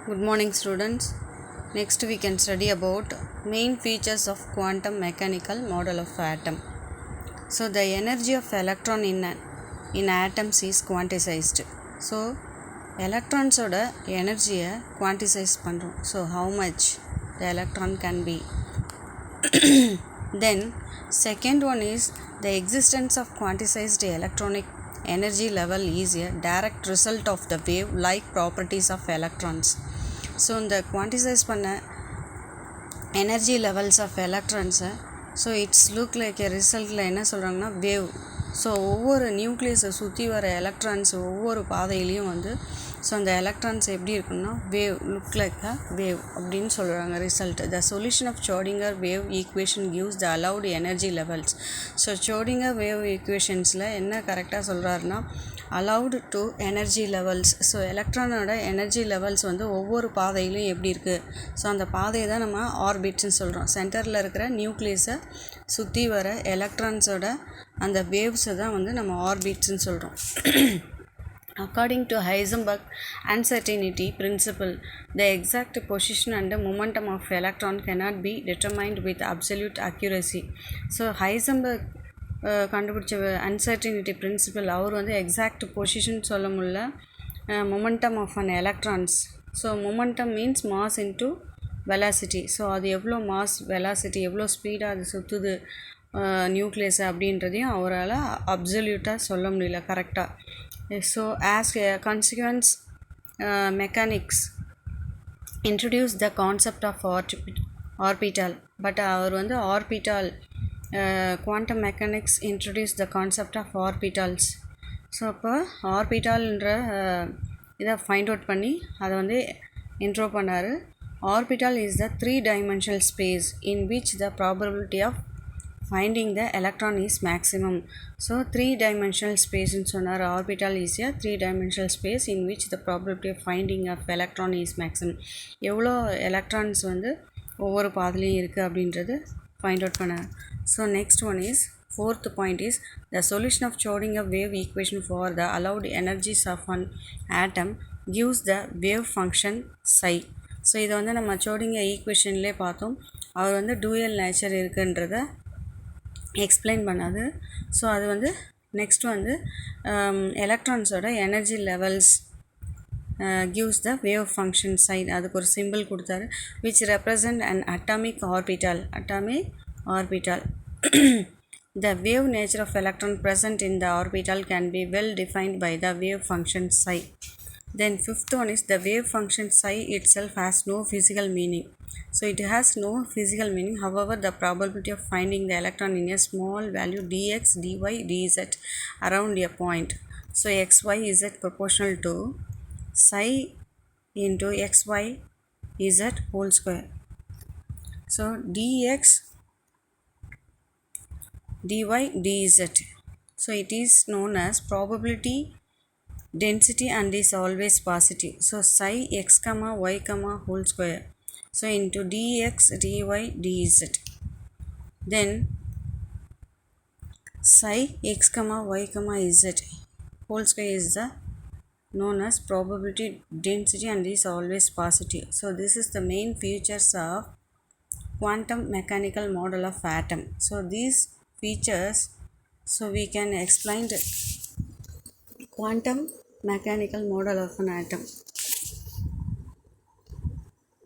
Good morning, students. Next we can study about main features of quantum mechanical model of atom. So the energy of electron in atoms is quantized. So electrons oda energy quantize pandrom. So how much the electron can be. Then second one is the existence of quantized electronic energy level is a direct result of the wave like properties of electrons. So இந்த quantize பண்ண energy levels of electrons, so it's look like a resultல என்ன சொல்கிறாங்கன்னா wave. So ஒவ்வொரு நியூக்ளியஸை சுற்றி வர electrons ஒவ்வொரு பாதையிலையும் வந்து so அந்த எலக்ட்ரான்ஸ் எப்படி இருக்குன்னா wave look like a wave அப்படின்னு சொல்கிறாங்க result. The solution of Schrodinger wave equation gives the allowed energy levels. So Schrodinger wave ஈக்குவேஷன்ஸில் என்ன கரெக்டாக சொல்கிறாருன்னா allowed to energy levels. So எலக்ட்ரானோட எனர்ஜி லெவல்ஸ் வந்து ஒவ்வொரு பாதையிலும் எப்படி இருக்குது, ஸோ அந்த பாதையை தான் நம்ம ஆர்பிட்ஸ்ன்னு சொல்கிறோம். சென்டரில் இருக்கிற நியூக்ளியஸை சுற்றி வர எலக்ட்ரான்ஸோட அந்த வேவ்ஸை தான் வந்து நம்ம ஆர்பிட்ஸ்ன்னு சொல்கிறோம். According to Heisenberg uncertainty principle, the exact position and momentum of electron cannot be determined with absolute accuracy. So Heisenberg கண்டுபிடிச்ச அன்சர்டினிட்டி பிரின்சிபல் அவர் வந்து எக்ஸாக்ட் பொசிஷன் சொல்ல முடியல momentum of an electrons. So momentum means mass into velocity. So அது எவ்வளோ mass velocity எவ்வளோ ஸ்பீடாக அது சுற்றுது நியூக்ளியஸ் அப்படின்றதையும் அவரால் அப்சல்யூட்டாக சொல்ல முடியல கரெக்டாக. So as a consequence, mechanics introduced the concept of orbital. But அவர் வந்து orbital quantum mechanics introduced the concept of orbitals. So அப்போ ஆர்பிட்டால்ன்ற இதை ஃபைண்ட் அவுட் பண்ணி அதை வந்து இன்ட்ரோ பண்ணார். Orbital is the 3-dimensional space in which the probability of finding the electron is maximum. So 3-dimensional space in sonar orbital is a 3-dimensional space in which the probability of finding of electron is maximum. எவ்வளோ electrons வந்து ஒவ்வொரு பாதிலையும் இருக்குது அப்படின்றது find out பண்ண. So next one is fourth point is the solution of Schrodinger wave equation for the allowed energies of an atom gives the wave function psi. So இதை வந்து நம்ம Schrodinger ஈக்குவேஷன்லேயே பார்த்தோம். அவர் வந்து டூயல் நேச்சர் இருக்குன்றத explain பண்ணாது. ஸோ அது வந்து நெக்ஸ்ட் வந்து எலக்ட்ரான்ஸோட energy levels gives the wave function psi. அதுக்கு ஒரு சிம்பிள் கொடுத்தாரு which represent an atomic orbital. The wave nature of electron present in the orbital can be well defined by the wave function psi. Then fifth one is the wave function psi itself has no physical meaning. So it has no physical meaning. However, the probability of finding the electron in a small value dx, dy, dz around a point. So x, y, z proportional to psi into x, y, z whole square. So dx, dy, dz. So it is known as probability density and is always positive. So psi x comma y comma whole square. So into dx, dy, dz. Then psi x comma y comma z whole square is the known as probability density and is always positive. So this is the main features of quantum mechanical model of atom. So these features, so we can explain the quantum mechanical model of an atom.